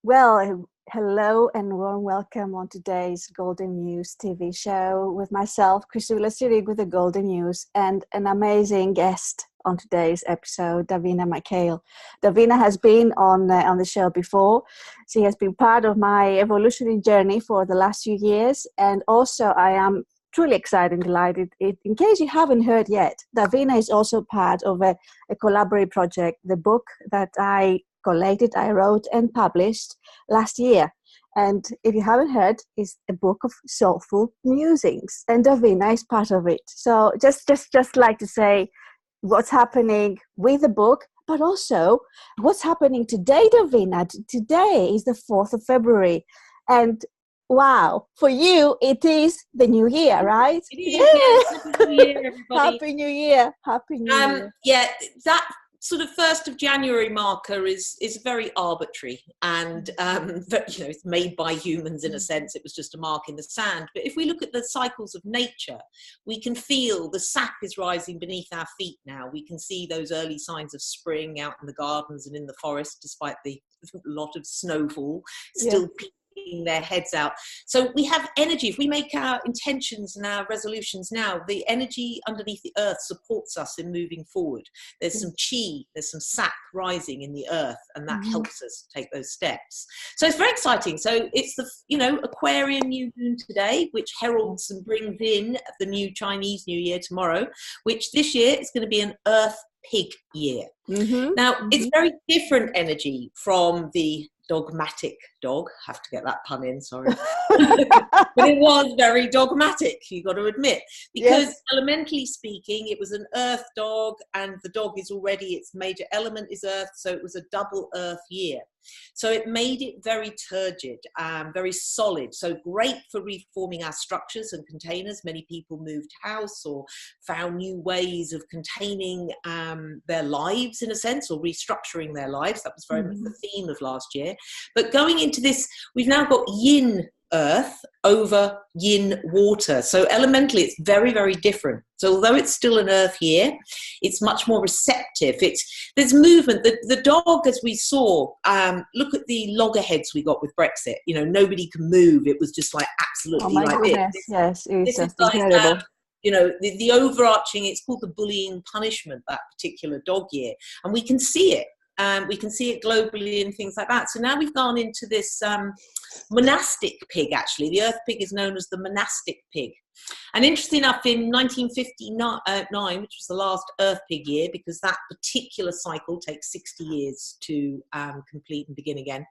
Well, hello and warm welcome on today's Golden News TV show with myself, ChriSOULa Sirigou with the Golden News, and an amazing guest on today's episode, Davina Mackail. Davina has been on the show before. She has been part of my evolutionary journey for the last few years, and also I am truly excited and delighted. In case you haven't heard yet, Davina is also part of a collaborative project, the book that I collated, I wrote and published last year. And if you haven't heard, it's a book of Soulful Musings, and Davina is part of it. So just like to say what's happening with the book, but also what's happening today, Davina. Today is the 4th of February. And wow, for you, it is the new year, right? It is, yes. Happy New Year, everybody. Happy New Year. Happy New Year. Yeah, that sort of 1st of January marker is very arbitrary, and but, it's made by humans in a sense. It was just a mark in the sand. But if we look at the cycles of nature, we can feel the sap is rising beneath our feet now. We can see those early signs of spring out in the gardens and in the forest, despite the lot of snowfall still peeking their heads out. So we have energy. If we make our intentions and our resolutions now, the energy underneath the earth supports us in moving forward. There's some chi, there's some sap rising in the earth, and that helps us take those steps. So it's very exciting. So it's the Aquarian new moon today, which heralds and brings in the new Chinese New Year tomorrow, which this year is going to be an Earth Pig year. Now it's very different energy from the dogmatic dog. Have to get that pun in, sorry. But it was very dogmatic, you got to admit, because elementally speaking, it was an earth dog, and the dog is already, its major element is earth, so it was a double earth year. So it made it very turgid, very solid. So great for reforming our structures and containers. Many people moved house or found new ways of containing their lives in a sense, or restructuring their lives. That was very much the theme of last year. But going into this, we've now got yin earth over yin water. So elementally, it's very, very different. So although it's still an earth year, it's much more receptive. There's movement. The dog, as we saw, look at the loggerheads we got with Brexit. Nobody can move. It was just like absolutely like goodness. this. Yes, it's just like, incredible. The overarching, it's called the bullying punishment, that particular dog year. And we can see it. We can see it globally and things like that. So now we've gone into this monastic pig, actually. The Earth Pig is known as the monastic pig. And interesting enough, in 1959, which was the last Earth Pig year, because that particular cycle takes 60 years to complete and begin again,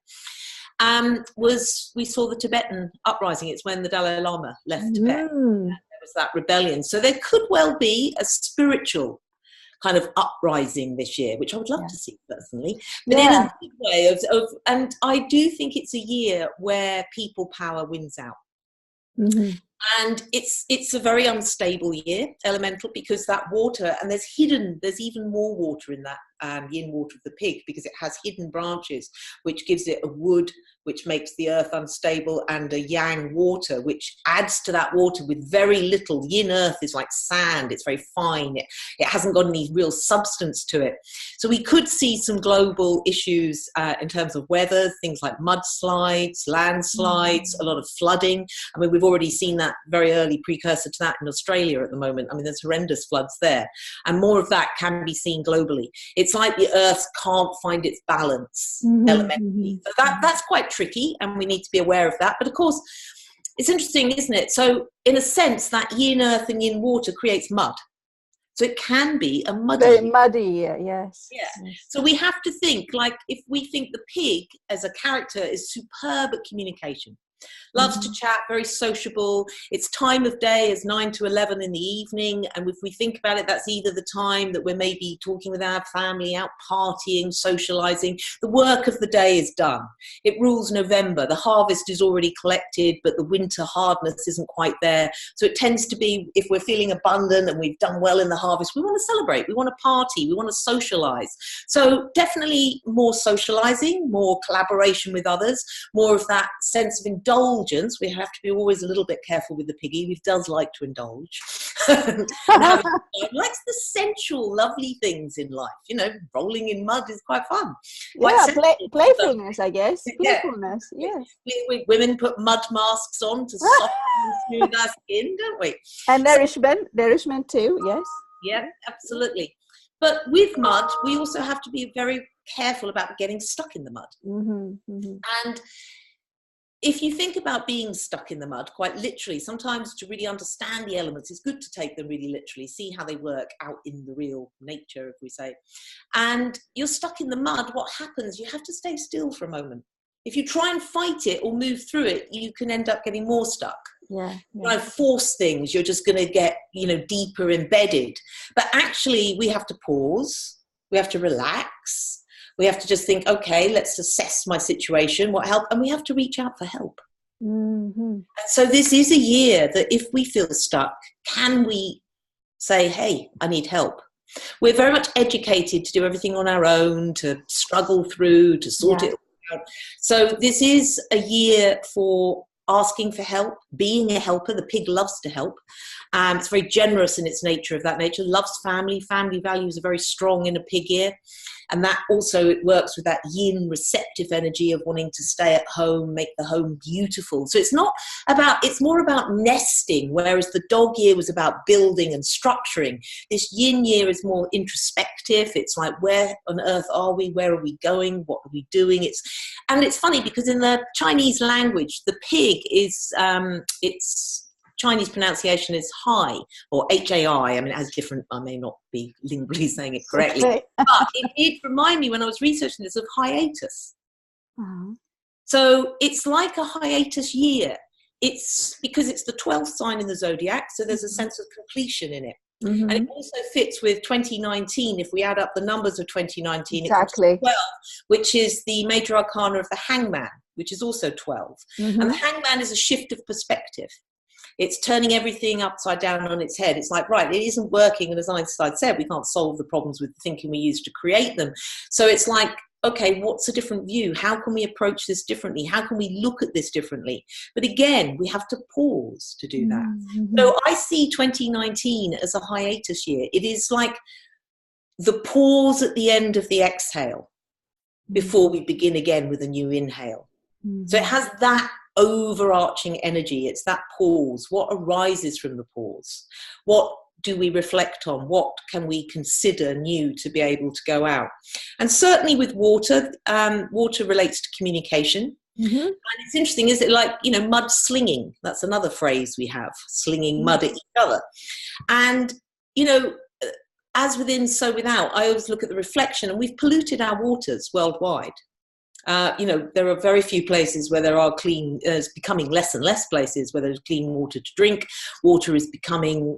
we saw the Tibetan uprising. It's when the Dalai Lama left Tibet. There was that rebellion. So there could well be a spiritual kind of uprising this year, which I would love to see personally, but in a good way and I do think it's a year where people power wins out. And it's a very unstable year, elemental, because that water, and there's even more water in that yin water of the pig, because it has hidden branches, which gives it a wood, which makes the earth unstable, and a yang water, which adds to that water with very little. Yin earth is like sand. It's very fine. It hasn't got any real substance to it. So we could see some global issues in terms of weather, things like mudslides, landslides, a lot of flooding. I mean, we've already seen that very early precursor to that in Australia at the moment. I mean, there's horrendous floods there. And more of that can be seen globally. It's like the earth can't find its balance elementally. So that's quite tricky, and we need to be aware of that. But of course, it's interesting, isn't it? So in a sense, that yin earth and yin water creates mud. So it can be a muddy. Very muddy, yes. Yeah. So we have to think, like, if we think the pig as a character is superb at communication, loves to chat, very sociable. Its time of day is 9 to 11 in the evening. And if we think about it, that's either the time that we're maybe talking with our family, out partying, socializing. The work of the day is done. It rules November. The harvest is already collected, but the winter hardness isn't quite there. So it tends to be, if we're feeling abundant and we've done well in the harvest, we want to celebrate, we want to party, we want to socialize. So definitely more socializing, more collaboration with others, more of that sense of indulgence indulgence, we have to be always a little bit careful with the piggy. He does like to indulge. And likes the sensual, lovely things in life. You know, rolling in mud is quite fun. Yeah, playfulness, I guess. Playfulness, yeah. yes. Women put mud masks on to soften and smooth our skin, don't we? And nourishment too, yes. Yeah, absolutely. But with mud, we also have to be very careful about getting stuck in the mud. And if you think about being stuck in the mud, quite literally, sometimes to really understand the elements, it's good to take them really literally, see how they work out in the real nature, if we say. And you're stuck in the mud, what happens? You have to stay still for a moment. If you try and fight it or move through it, you can end up getting more stuck. Yeah. You know, force things, you're just going to get, you know, deeper embedded. But actually, we have to pause. We have to relax. We have to just think, okay, let's assess my situation, what help, and we have to reach out for help. And so this is a year that if we feel stuck, can we say, hey, I need help? We're very much educated to do everything on our own, to struggle through, to sort it out. So this is a year for asking for help, being a helper. The pig loves to help. It's very generous in its nature of that nature, loves family. Family values are very strong in a pig year. And that also, it works with that yin receptive energy of wanting to stay at home, make the home beautiful. So it's more about nesting, whereas the dog year was about building and structuring. This yin year is more introspective. It's like, where on earth are we? Where are we going? What are we doing? And it's funny because in the Chinese language, the pig is, its Chinese pronunciation is hai, or H-A-I. I mean, it has different, I may not be lingually saying it correctly, Okay. but it did remind me when I was researching this of hiatus. So it's like a hiatus year. It's because it's the 12th sign in the zodiac, so there's a sense of completion in it. And it also fits with 2019. If we add up the numbers of 2019, exactly. It comes to 12, which is the major arcana of the hangman, which is also 12. And the hangman is a shift of perspective. It's turning everything upside down on its head. It's like, right, it isn't working. And as Einstein said, we can't solve the problems with the thinking we use to create them. So it's like, okay, what's a different view? How can we approach this differently? How can we look at this differently? But again, we have to pause to do that. So I see 2019 as a hiatus year. It is like the pause at the end of the exhale before we begin again with a new inhale. So it has that overarching energy. It's that pause. What arises from the pause? What do we reflect on? What can we consider new to be able to go out? And certainly with water, water relates to communication. And it's interesting, is it like, you know, mud slinging? That's another phrase we have, slinging mud at each other. And, you know, as within, so without, I always look at the reflection, and we've polluted our waters worldwide. You know, there are very few places where there are clean, it's becoming less and less places where there's clean water to drink. Water is becoming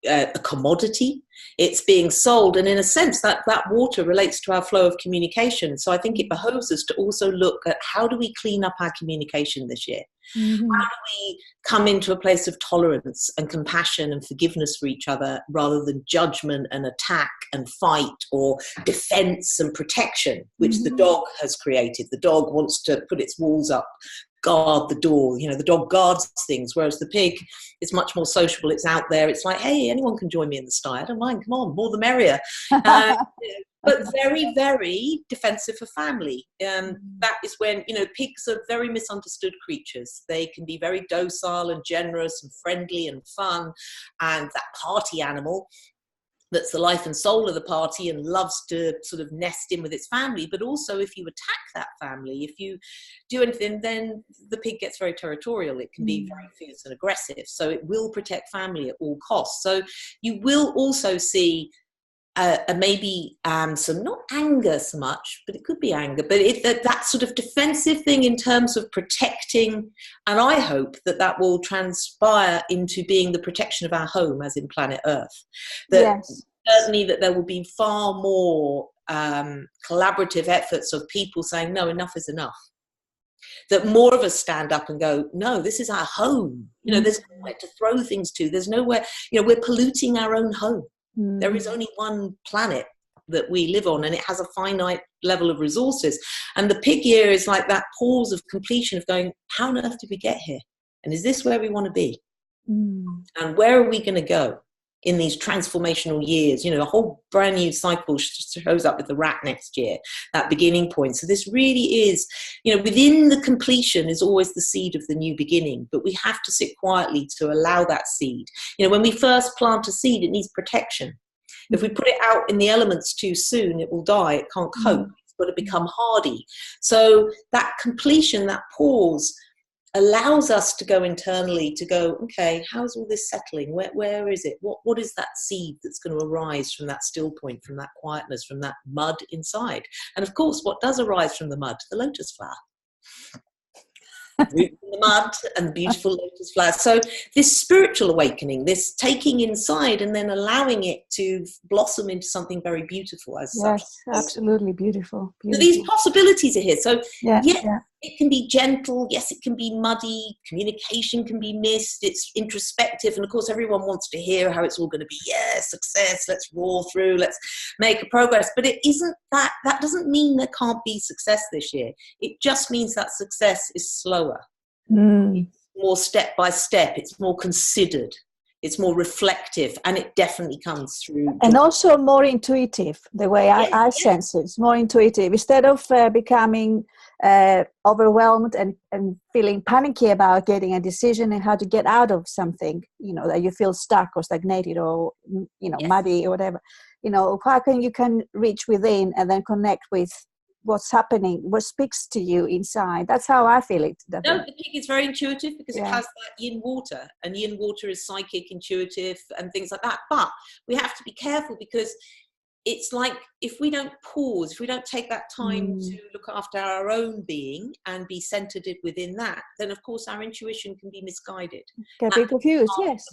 a commodity. It's being sold. And in a sense, that water relates to our flow of communication. So I think it behoves us to also look at how do we clean up our communication this year? How do we come into a place of tolerance and compassion and forgiveness for each other rather than judgment and attack and fight or defense and protection, which the dog has created. The dog wants to put its walls up, guard the door. You know, the dog guards things, whereas the pig is much more sociable. It's out there. It's like, hey, anyone can join me in the sty. I don't mind. Come on, more the merrier. But very, very defensive for family. That is when, you know, pigs are very misunderstood creatures. They can be very docile and generous and friendly and fun, and that party animal that's the life and soul of the party and loves to sort of nest in with its family. But also, if you attack that family, if you do anything, then the pig gets very territorial. It can be very fierce and aggressive. So it will protect family at all costs. So you will also see maybe some, not anger so much, but it could be anger, but that sort of defensive thing in terms of protecting. And I hope that will transpire into being the protection of our home, as in planet Earth. Certainly that there will be far more collaborative efforts of people saying, no, enough is enough. That more of us stand up and go, no, this is our home. You know, there's nowhere to throw things to. There's nowhere, you know, we're polluting our own home. There is only one planet that we live on, and it has a finite level of resources. And the pig year is like that pause of completion of going, how on earth did we get here? And is this where we want to be? And where are we going to go in these transformational years? A whole brand new cycle shows up with the rat next year, that beginning point. So this really is, within the completion is always the seed of the new beginning, but we have to sit quietly to allow that seed. When we first plant a seed, it needs protection. If we put it out in the elements too soon, it will die. It can't cope. It's got to become hardy. So that completion, that pause, allows us to go internally to go, okay, how's all this settling? Where is it? What is that seed that's going to arise from that still point, from that quietness, from that mud inside? And of course, what does arise from the mud? The lotus flower. Root in the mud and the beautiful lotus flower. So this spiritual awakening, this taking inside and then allowing it to blossom into something very beautiful as such. Yes, absolutely beautiful. So these possibilities are here. So yes, it can be gentle. Yes, it can be muddy. Communication can be missed. It's introspective. And of course, everyone wants to hear how it's all going to be. Yeah, success. Let's roar through. Let's make a progress. But it isn't that. That doesn't mean there can't be success this year. It just means that success is slower. It's more step by step. It's more considered. It's more reflective, and it definitely comes through. And also more intuitive, the way I sense it. It's more intuitive. Instead of becoming overwhelmed and feeling panicky about getting a decision and how to get out of something, that you feel stuck or stagnated or, muddy or whatever. How you can reach within and then connect with what's happening, what speaks to you inside. That's how I feel it. No, the pig is very intuitive because it has that yin water, and yin water is psychic, intuitive, and things like that. But we have to be careful because it's like if we don't pause, if we don't take that time to look after our own being and be centered within that, then of course our intuition can be misguided. Can be confused, yes.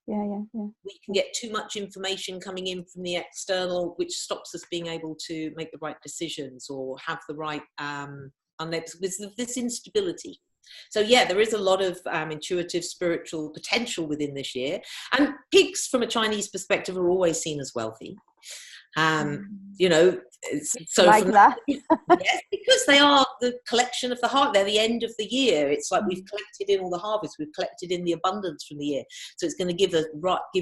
Yeah. We can get too much information coming in from the external, which stops us being able to make the right decisions or have the right with this instability. So there is a lot of intuitive, spiritual potential within this year. And pigs, from a Chinese perspective, are always seen as wealthy. So like that. Yes, because they are the collection of the heart. They're the end of the year. It's like we've collected in all the harvest. We've collected in the abundance from the year. So it's going to give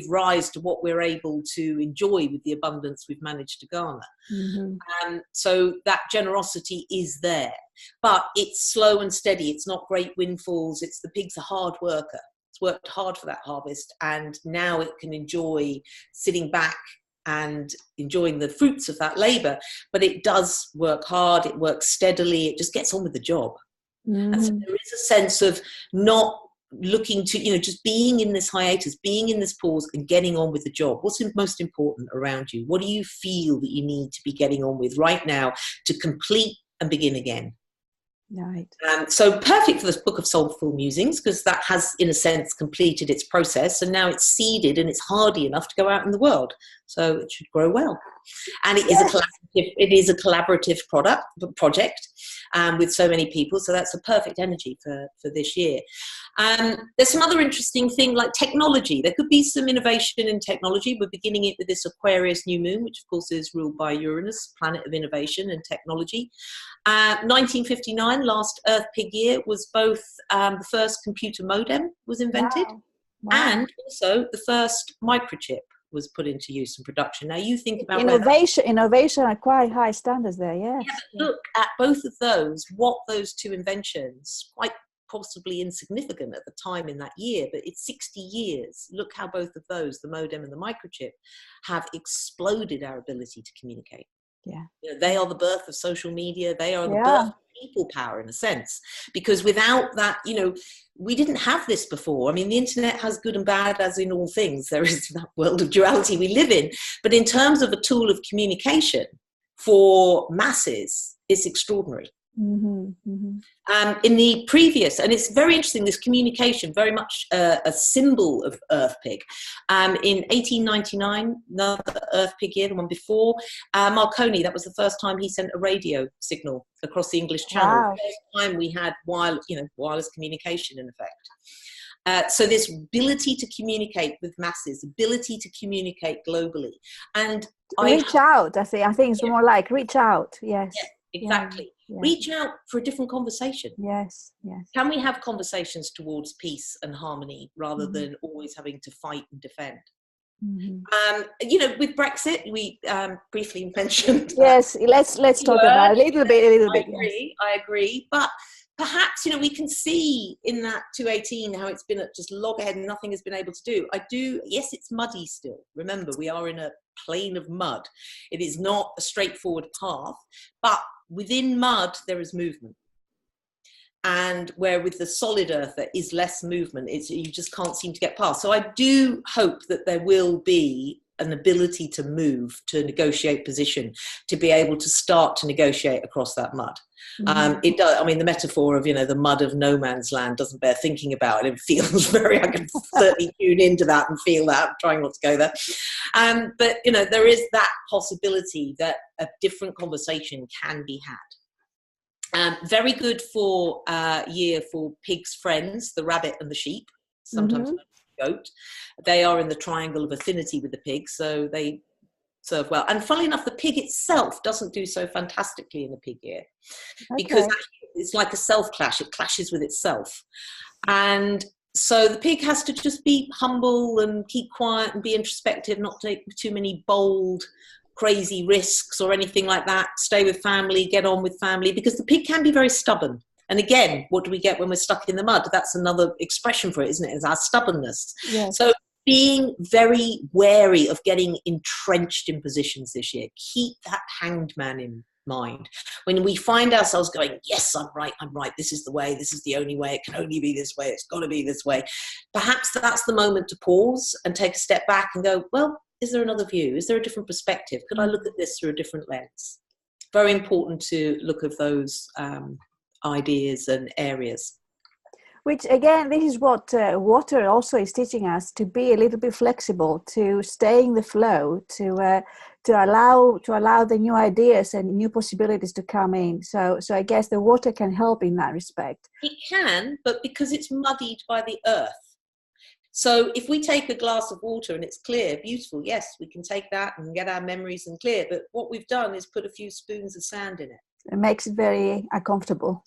rise to what we're able to enjoy with the abundance we've managed to garner. So that generosity is there, but it's slow and steady. It's not great windfalls. The pig's a hard worker. It's worked hard for that harvest, and now it can enjoy sitting back and enjoying the fruits of that labor. But it does work hard, it works steadily, it just gets on with the job. And so there is a sense of not looking to, just being in this hiatus, being in this pause and getting on with the job. What's most important around you? What do you feel that you need to be getting on with right now to complete and begin again? Right. So perfect for this book of Soulful Musings, because that has, in a sense, completed its process, and now it's seeded and it's hardy enough to go out in the world. So it should grow well. And it is a collaborative project with so many people. So that's a perfect energy for this year. There's some other interesting thing like technology. There could be some innovation in technology. We're beginning it with this Aquarius new moon, which of course is ruled by Uranus, planet of innovation and technology. 1959, last Earth Pig year, was both the first computer modem was invented, and also the first microchip was put into use in production. Now you think about innovation are quite high standards there. Yes. Yeah, look at both of those. What those two inventions, quite possibly insignificant at the time in that year, but it's 60 years. Look how both of those, the modem and the microchip, have exploded our ability to communicate. Yeah. They are the birth of social media. They are the birth of people power, in a sense, because without that, we didn't have this before. I mean, the internet has good and bad, as in all things. There is that world of duality we live in. But in terms of a tool of communication for masses, it's extraordinary. In the previous, and it's very interesting, this communication, very much a symbol of Earth Pig. In 1899, another Earth Pig year, the one before, Marconi, that was the first time he sent a radio signal across the English Channel. The first time we had wireless communication, in effect. So this ability to communicate with masses, ability to communicate globally, and reach out. I think it's more like reach out. Yes. Yes, exactly. Yeah. Reach out for a different conversation. Yes. Can we have conversations towards peace and harmony rather than always having to fight and defend? With Brexit, we briefly mentioned. Yes, let's talk about it a little bit. I agree. But perhaps, we can see in that 218 how it's been at just loggerhead and nothing has been able to do. Yes, it's muddy still. Remember, we are in a plain of mud. It is not a straightforward path, but within mud, there is movement. And where with the solid earth, there is less movement. You just can't seem to get past. So I do hope that there will be an ability to move, to negotiate position, to be able to start to negotiate across that mud. It does. I mean, the metaphor of, the mud of no man's land doesn't bear thinking about. It feels very, I can certainly tune into that and feel that. I'm trying not to go there. But, there is that possibility that a different conversation can be had. Very good for year for pigs' friends, the rabbit and the sheep, sometimes the goat. They are in the triangle of affinity with the pig, so they serve well. And funnily enough, the pig itself doesn't do so fantastically in the pig year, because it's like a self-clash. It clashes with itself. And so the pig has to just be humble and keep quiet and be introspective, not take too many bold, crazy risks or anything like that. Stay with family, get on with family, because the pig can be very stubborn. And again, what do we get when we're stuck in the mud? That's another expression for it, isn't it? It's our stubbornness. Yes. So being very wary of getting entrenched in positions this year. Keep that hanged man in mind. When we find ourselves going, yes, I'm right, this is the way, this is the only way, it can only be this way, it's got to be this way. Perhaps that's the moment to pause and take a step back and go, well, is there another view? Is there a different perspective? Could I look at this through a different lens? Very important to look at those ideas and areas. Which again, this is what water also is teaching us, to be a little bit flexible, to stay in the flow, to allow the new ideas and new possibilities to come in. So I guess the water can help in that respect. It can, but because it's muddied by the earth. So if we take a glass of water and it's clear, beautiful, yes, we can take that and get our memories and clear. But what we've done is put a few spoons of sand in it. It makes it very uncomfortable.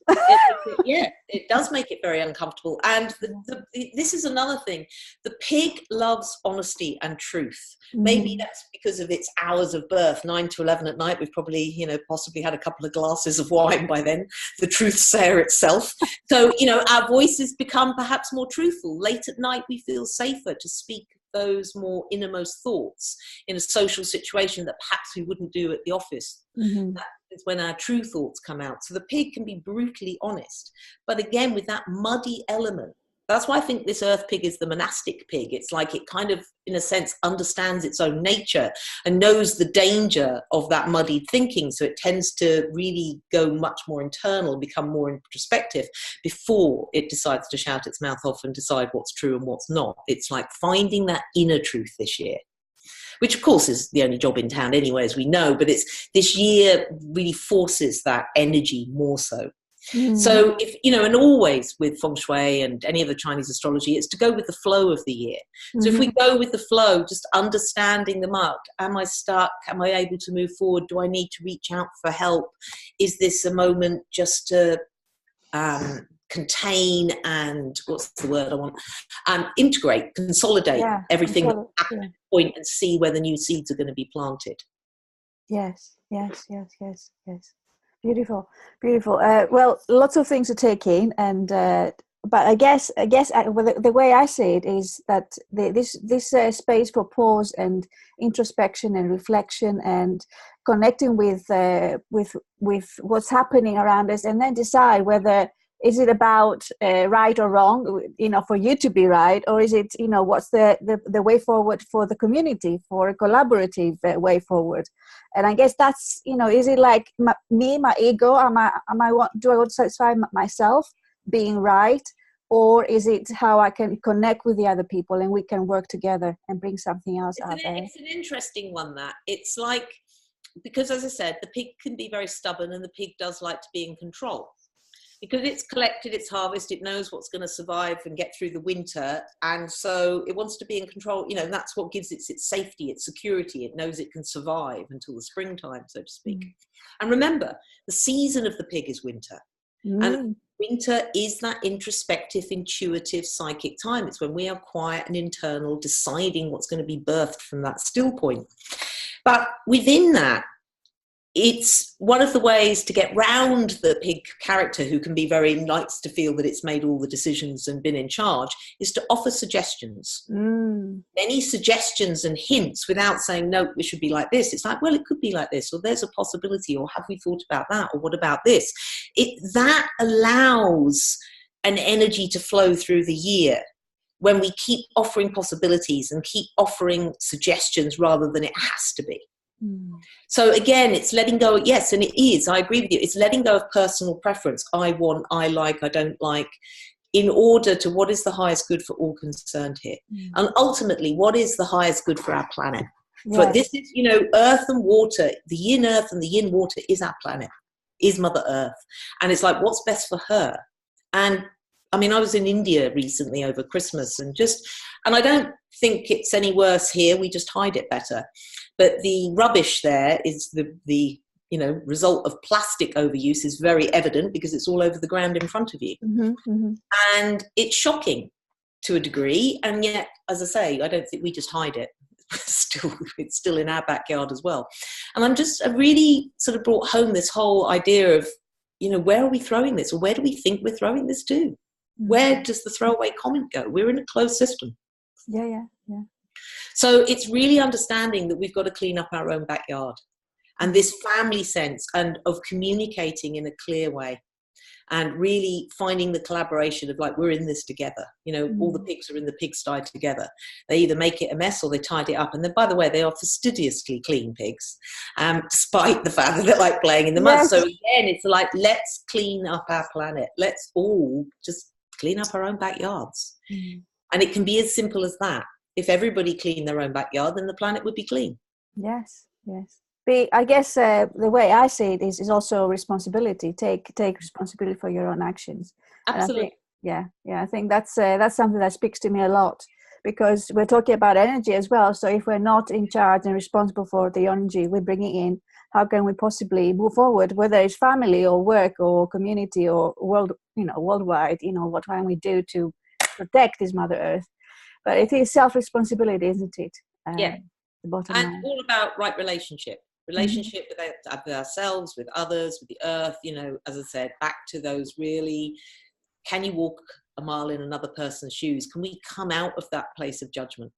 It does make it very uncomfortable. And this is another thing. The pig loves honesty and truth. Maybe that's because of its hours of birth, 9 to 11 at night. We've probably, possibly had a couple of glasses of wine by then, the truth sayer itself. So, our voices become perhaps more truthful. Late at night, we feel safer to speak those more innermost thoughts in a social situation that perhaps we wouldn't do at the office. That is when our true thoughts come out. So the pig can be brutally honest, but again, with that muddy element. That's why I think this earth pig is the monastic pig. It's like it kind of, in a sense, understands its own nature and knows the danger of that muddied thinking. So it tends to really go much more internal, become more introspective before it decides to shout its mouth off and decide what's true and what's not. It's like finding that inner truth this year, which of course is the only job in town anyway, as we know, but it's this year really forces that energy more so. So if, and always with feng shui and any of the Chinese astrology, it's to go with the flow of the year. So if we go with the flow, just understanding the mud, am I stuck? Am I able to move forward? Do I need to reach out for help? Is this a moment just to contain and what's the word I want? Integrate, consolidate everything at that point and see where the new seeds are going to be planted. Yes. Beautiful. Well, lots of things to take in, and but I guess the way I see it is that this space for pause and introspection and reflection and connecting with what's happening around us, and then decide whether is it about right or wrong, for you to be right, or is it, what's the way forward for the community, for a collaborative way forward. And I guess that's, is it like my ego? Do I want to satisfy myself being right? Or is it how I can connect with the other people and we can work together and bring something else out there? It's an interesting one, that. It's like, because as I said, the pig can be very stubborn and the pig does like to be in control. because it's collected its harvest, it knows what's going to survive and get through the winter, and so it wants to be in control, you know, and that's what gives it its safety, its security. It knows it can survive until the springtime, so to speak. And remember, the season of the pig is winter. And winter is that introspective, intuitive, psychic time. It's when we are quiet and internal, deciding what's going to be birthed from that still point. But within that, it's one of the ways to get round the pig character, who can be very likes to feel that it's made all the decisions and been in charge, is to offer suggestions. Many suggestions and hints without saying, no, it should be like this. It's like, well, it could be like this, or there's a possibility, or have we thought about that, or what about this? That allows an energy to flow through the year when we keep offering possibilities and keep offering suggestions rather than it has to be. So again, it's letting go. Yes, and it is. I agree with you. It's letting go of personal preference. I want, I like, I don't like, in order to what is the highest good for all concerned here. And ultimately, what is the highest good for our planet? Yes. For this is, you know, earth and water, the yin earth and the yin water is our planet, is Mother Earth. And it's like, what's best for her? And I mean, I was in India recently over Christmas and I don't think it's any worse here. We just hide it better. But the rubbish there is the you know, result of plastic overuse is very evident because it's all over the ground in front of you. And it's shocking to a degree. And yet, as I say, I don't think we just hide it. It's still in our backyard as well. And I really sort of brought home this whole idea of, you know, where are we throwing this? Or where do we think we're throwing this to? Where does the throwaway comment go? We're in a closed system. Yeah. So it's really understanding that we've got to clean up our own backyard, and this family sense and of communicating in a clear way, and really finding the collaboration of like, we're in this together. You know, all the pigs are in the pigsty together. They either make it a mess or they tidy it up. And then, by the way, they are fastidiously clean pigs, despite the fact that they're like playing in the mud. So again, it's like, let's clean up our planet. Let's all just clean up our own backyards. And it can be as simple as that. If everybody cleaned their own backyard, then the planet would be clean. Yes. I guess the way I see it is also responsibility. Take responsibility for your own actions. Absolutely. I think that's something that speaks to me a lot, because we're talking about energy as well. So if we're not in charge and responsible for the energy we're bringing in, how can we possibly move forward, whether it's family or work or community or worldwide, you know, what can we do to protect this Mother Earth? But it is self-responsibility, isn't it? The bottom and line. All about right relationship with ourselves, with others, with the earth. You know, as I said, back to those really, can you walk a mile in another person's shoes? Can we come out of that place of judgment?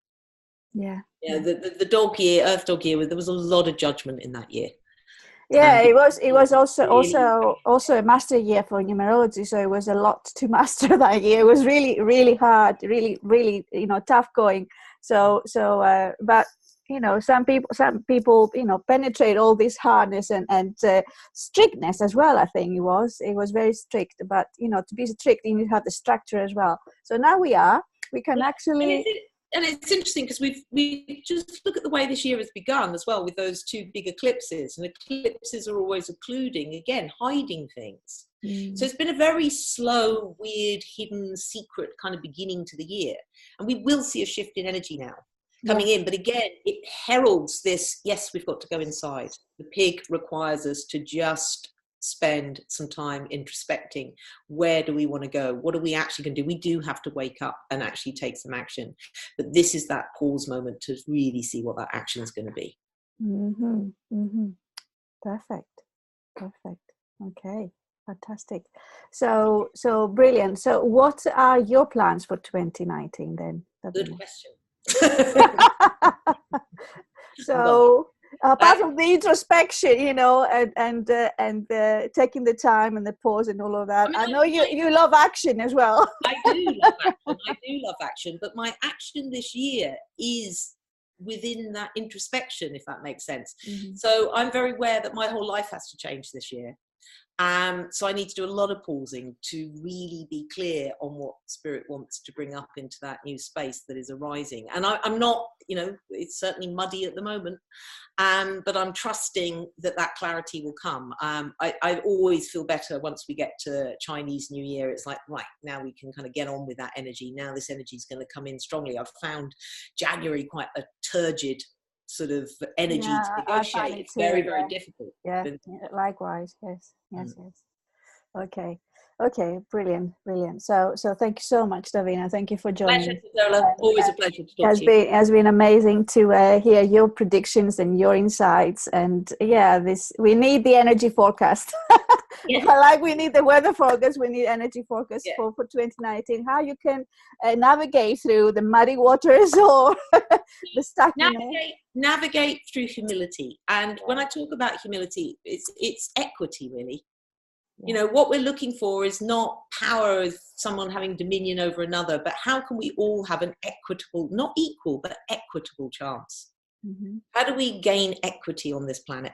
The dog year, Earth Dog year, there was a lot of judgment in that year. It was also a master year for numerology, so it was a lot to master that year. It was really, really hard, really, really, you know, tough going. But you know, some people, you know, penetrate all this hardness and strictness as well. I think it was very strict, but you know, to be strict, you need to have the structure as well. So now we can actually. And it's interesting because we just look at the way this year has begun as well, with those two big eclipses, and eclipses are always occluding, again, hiding things. So it's been a very slow, weird, hidden, secret kind of beginning to the year. And we will see a shift in energy now coming in. But again, it heralds this, yes, we've got to go inside. The pig requires us to just spend some time introspecting. Where do we want to go? What are we actually going to do? We do have to wake up and actually take some action. But this is that pause moment to really see what that action is going to be. Perfect. Okay. Fantastic. So brilliant. So what are your plans for 2019 then? Good question. So apart from the introspection, you know, and taking the time and the pause and all of that, I know you love action as well. I do love action. But my action this year is within that introspection, if that makes sense. So I'm very aware that my whole life has to change this year. So I need to do a lot of pausing to really be clear on what Spirit wants to bring up into that new space that is arising. And I'm not, you know, it's certainly muddy at the moment, but I'm trusting that that clarity will come. I always feel better once we get to Chinese New Year. It's like, right, now we can kind of get on with that energy. Now this energy is going to come in strongly. I've found January quite a turgid sort of energy to negotiate. It's very, very difficult. Yeah, likewise. Yes. Okay, brilliant. So thank you so much, Davina. Thank you for joining. Pleasure, always a pleasure to talk to you. It has been amazing to hear your predictions and your insights. And yeah, we need the energy forecast. Yeah. Like we need the weather forecast, we need energy forecast for 2019. How you can navigate through the muddy waters or the stuck. Navigate through humility. And when I talk about humility, it's equity, really. Yeah. You know, what we're looking for is not power of someone having dominion over another, but how can we all have an equitable, not equal, but equitable chance? Mm-hmm. How do we gain equity on this planet?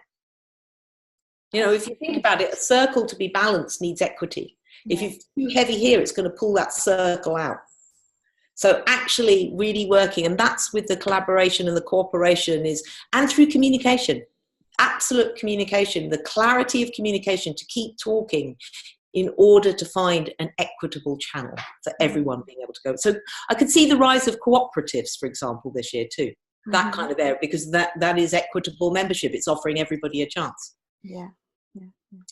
You know, if you think about it, a circle to be balanced needs equity. Yeah. If you're too heavy here, it's going to pull that circle out. So actually really working, and that's with the collaboration and the cooperation and through communication, absolute communication, the clarity of communication to keep talking in order to find an equitable channel for everyone being able to go. So I could see the rise of cooperatives, for example, this year too, that kind of area, because that is equitable membership. It's offering everybody a chance. Yeah.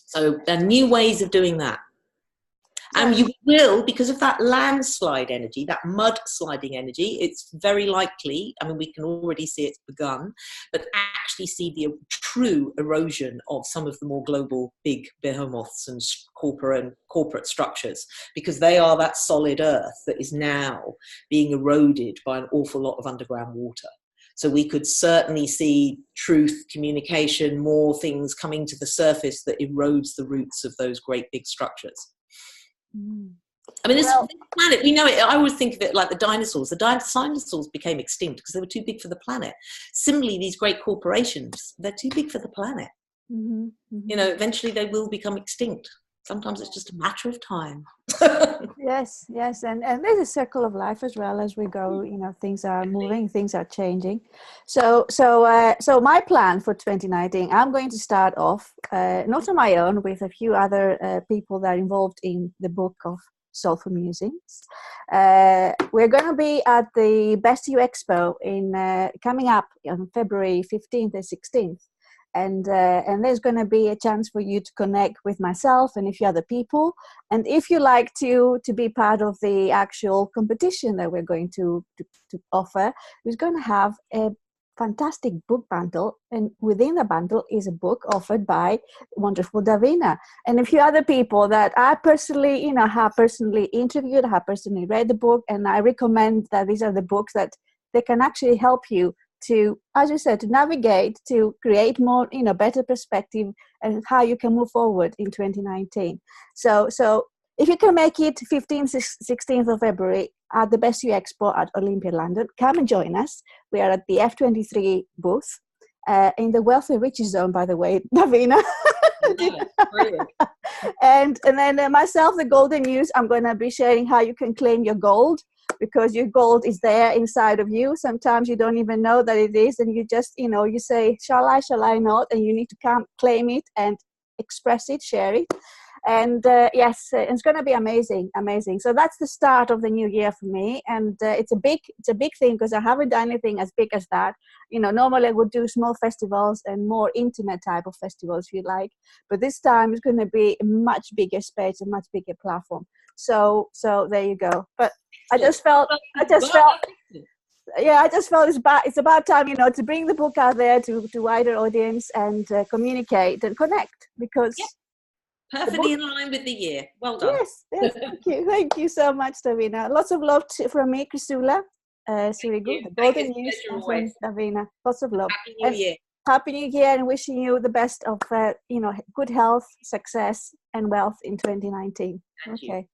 So there are new ways of doing that. And you will, because of that landslide energy, that mud sliding energy, it's very likely, I mean, we can already see it's begun, but actually see the true erosion of some of the more global big behemoths and corporate structures, because they are that solid earth that is now being eroded by an awful lot of underground water. So we could certainly see truth, communication, more things coming to the surface that erodes the roots of those great big structures. I mean, this planet, we know it. I always think of it like the dinosaurs. The dinosaurs became extinct because they were too big for the planet. Similarly, these great corporations, they're too big for the planet. You know, eventually they will become extinct. Sometimes it's just a matter of time. Yes, and there's a circle of life as well as we go. You know, things are moving, things are changing. So my plan for 2019, I'm going to start off not on my own, with a few other people that are involved in the book of Soulful Musings. We're going to be at the Best You Expo coming up on February 15th and 16th. And there's going to be a chance for you to connect with myself and a few other people. And if you like to be part of the actual competition that we're going to offer, we're going to have a fantastic book bundle. And within the bundle is a book offered by wonderful Davina and a few other people that I personally, have personally interviewed, have personally read the book. And I recommend that these are the books that they can actually help you to, as you said, to navigate, to create more, better perspective and how you can move forward in 2019. So if you can make it 15th, 16th of February at the Best You Expo at Olympia, London, come and join us. We are at the F23 booth in the Wealth and Riches Zone, by the way, Davina. Brilliant. And then myself, the Golden Muse, I'm going to be sharing how you can claim your gold, because your gold is there inside of you. Sometimes you don't even know that it is, and you just, you say, shall I not? And you need to come claim it and express it, share it. And yes, it's going to be amazing. So that's the start of the new year for me, and it's a big thing, because I haven't done anything as big as that. Normally I would do small festivals and more intimate type of festivals, if you like, but this time it's going to be a much bigger space, a much bigger platform. So there you go. But I just felt it's about time, to bring the book out there to wider audience and communicate and connect, because perfectly in line with the year. Well done. Yes, thank you so much, Davina. Lots of love from me, ChriSOULa, Sirigou, the Golden News, and from Davina. Lots of love. Happy New Year. Happy New Year, and wishing you the best of good health, success, and wealth in 2019. Thank you.